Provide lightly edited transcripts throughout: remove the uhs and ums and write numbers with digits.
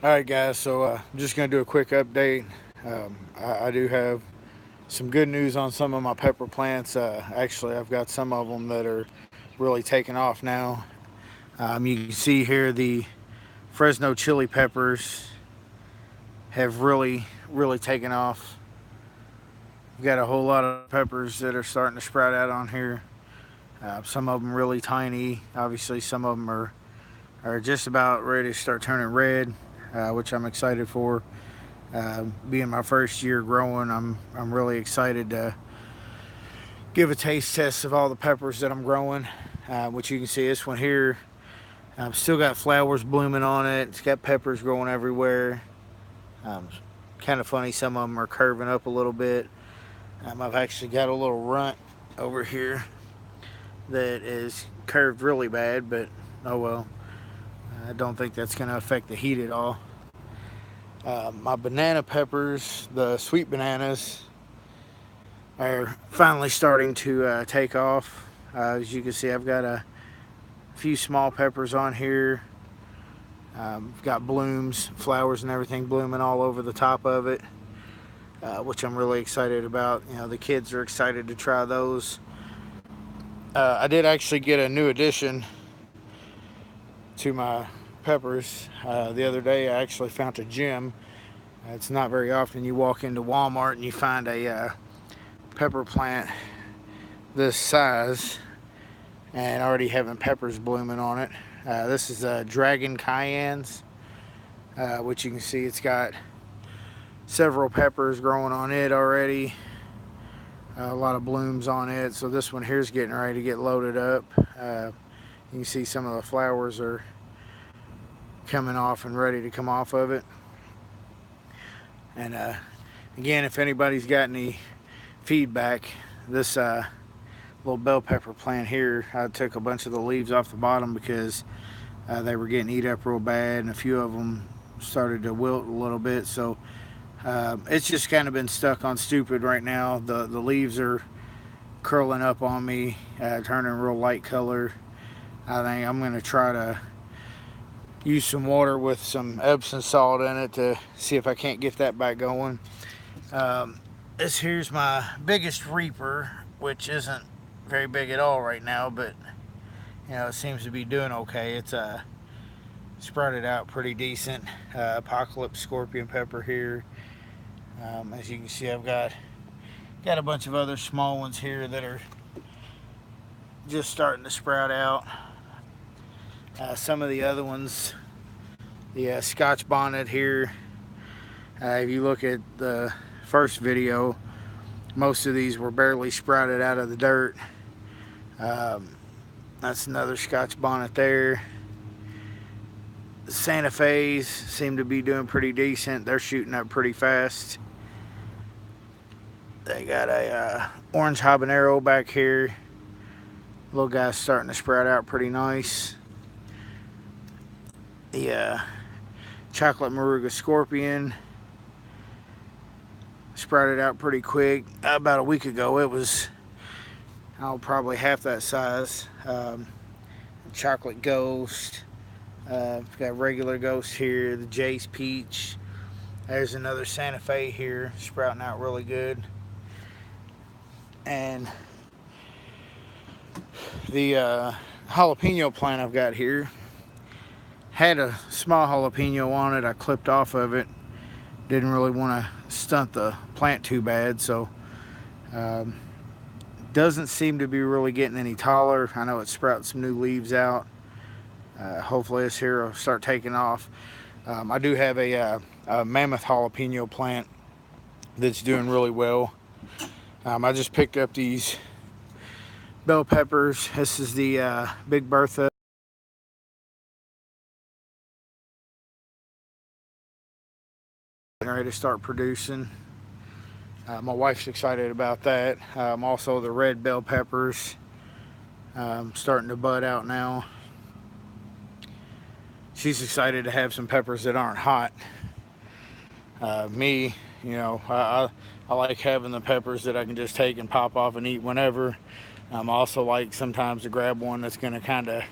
Alright guys, so I'm just going to do a quick update. I do have some good news on some of my pepper plants. Actually, I've got some of them that are really taking off now. You can see here the Fresno chili peppers have really taken off. We've got a whole lot of peppers that are starting to sprout out on here. Some of them really tiny. Obviously, some of them are just about ready to start turning red, which I'm excited for. Being my first year growing, I'm really excited to give a taste test of all the peppers that I'm growing. Which you can see, this one here, still got flowers blooming on it. It's got peppers growing everywhere. Um, Kind of funny, some of them are curving up a little bit. I've actually got a little runt over here that is curved really bad, but oh well. I don't think that's going to affect the heat at all. My banana peppers, the sweet bananas, are finally starting to take off. As you can see, I've got a few small peppers on here. Got blooms, flowers, and everything blooming all over the top of it, which I'm really excited about. You know, the kids are excited to try those. I did actually get a new addition to my peppers. The other day, I actually found a gem. It's not very often you walk into Walmart and you find a pepper plant this size and already having peppers blooming on it. This is Dragon Cayennes, which you can see it's got several peppers growing on it already. A lot of blooms on it. So this one here is getting ready to get loaded up. You can see some of the flowers are coming off and ready to come off of it. And again, if anybody's got any feedback, this little bell pepper plant here, I took a bunch of the leaves off the bottom because they were getting eat up real bad, and a few of them started to wilt a little bit. So it's just kind of been stuck on stupid right now. The leaves are curling up on me, turning real light color. I think I'm going to try to use some water with some Epsom salt in it to see if I can't get that back going. This here's my biggest reaper, which isn't very big at all right now, but you know, it seems to be doing okay. It's sprouted out pretty decent. Apocalypse scorpion pepper here. As you can see, I've got a bunch of other small ones here that are just starting to sprout out. Some of the other ones, the Scotch bonnet here, if you look at the first video, most of these were barely sprouted out of the dirt. That's another Scotch bonnet there. The Santa Fe's seem to be doing pretty decent. They're shooting up pretty fast. They got a orange habanero back here. Little guy's starting to sprout out pretty nice. The chocolate moruga scorpion sprouted out pretty quick. About a week ago, it was probably half that size. Chocolate ghost. Got regular ghost here. The Jace peach. There's another Santa Fe here, sprouting out really good. And the jalapeno plant I've got here had a small jalapeno on it. I clipped off of it. Didn't really want to stunt the plant too bad, so doesn't seem to be really getting any taller. I know it's sprouting some new leaves out. Hopefully this here will start taking off. I do have a Mammoth jalapeno plant that's doing really well. I just picked up these bell peppers. This is the Big Bertha. Ready to start producing. My wife's excited about that. Also, the red bell peppers starting to bud out now. She's excited to have some peppers that aren't hot. Me, you know, I like having the peppers that I can just take and pop off and eat whenever. I also like sometimes to grab one that's going to kind of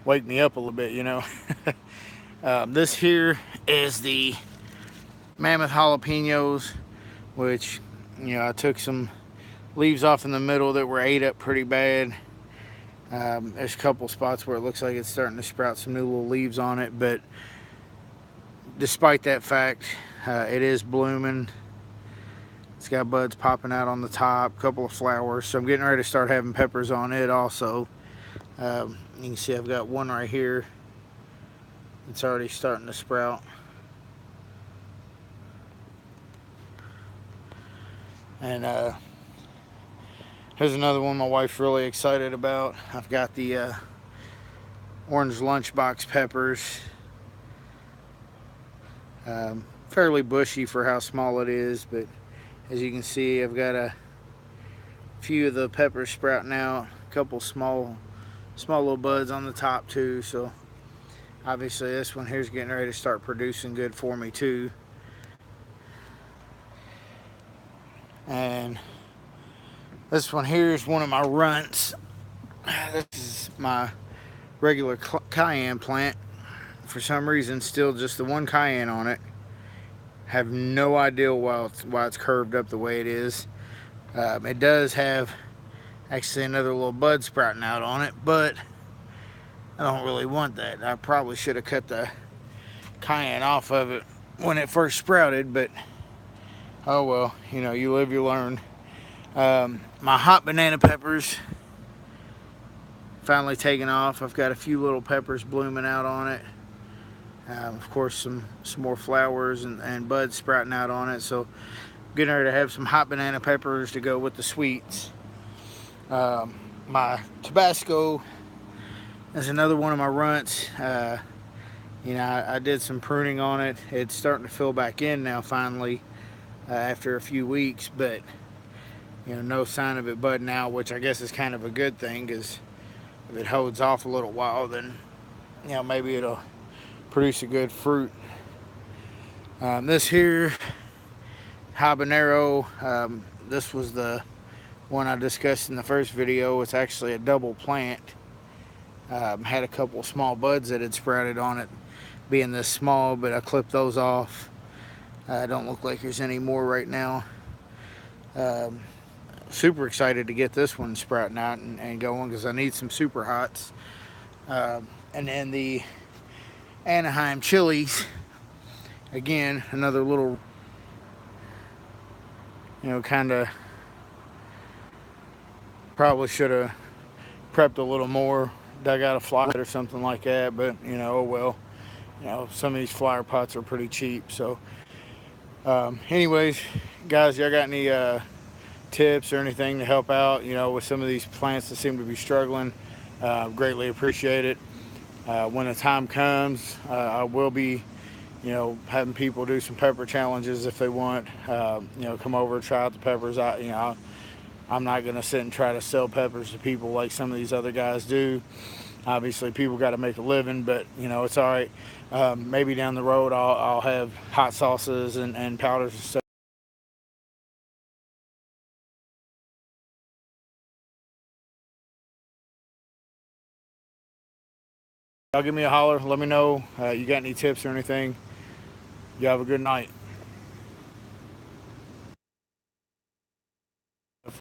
wake me up a little bit, you know. This here is the Mammoth jalapenos, which, I took some leaves off in the middle that were ate up pretty bad. There's a couple spots where it looks like it's starting to sprout some new little leaves on it, but despite that fact, it is blooming. It's got buds popping out on the top, a couple of flowers, so I'm getting ready to start having peppers on it also. You can see I've got one right here. It's already starting to sprout. And here's another one my wife's really excited about. I've got the orange lunchbox peppers. Fairly bushy for how small it is, but as you can see, I've got a few of the peppers sprouting out, a couple small little buds on the top too. So obviously this one here's getting ready to start producing good for me too. And this one here is one of my runts. This is my regular cayenne plant. For some reason, still just the one cayenne on it. Have no idea why it's curved up the way it is. It does have actually another little bud sprouting out on it, but I don't really want that. I probably should have cut the cayenne off of it when it first sprouted, but oh well, you live, you learn. My hot banana peppers finally taking off. I've got a few little peppers blooming out on it. Of course, some more flowers and buds sprouting out on it. So, getting ready to have some hot banana peppers to go with the sweets. My Tabasco is another one of my runts. I did some pruning on it. It's starting to fill back in now, finally, after a few weeks. But no sign of it budding out, which I guess is kind of a good thing, because if it holds off a little while, then maybe it'll produce a good fruit. This here Habanero, this was the one I discussed in the first video. It's actually a double plant. Had a couple small buds that had sprouted on it being this small, but I clipped those off. Don't look like there's any more right now. Super excited to get this one sprouting out and going, because I need some super hots. And then the Anaheim chilies, again, another little, kind of, probably should have prepped a little more, dug out a flower or something like that, but oh well. Some of these flower pots are pretty cheap. So anyways, guys, y'all got any tips or anything to help out with some of these plants that seem to be struggling? Greatly appreciate it. When the time comes, I will be, having people do some pepper challenges if they want. Come over, try out the peppers. I'm not going to sit and try to sell peppers to people like some of these other guys do. Obviously, people got to make a living, but it's all right. Maybe down the road, I'll have hot sauces and powders and stuff. Y'all give me a holler. Let me know you got any tips or anything. You have a good night.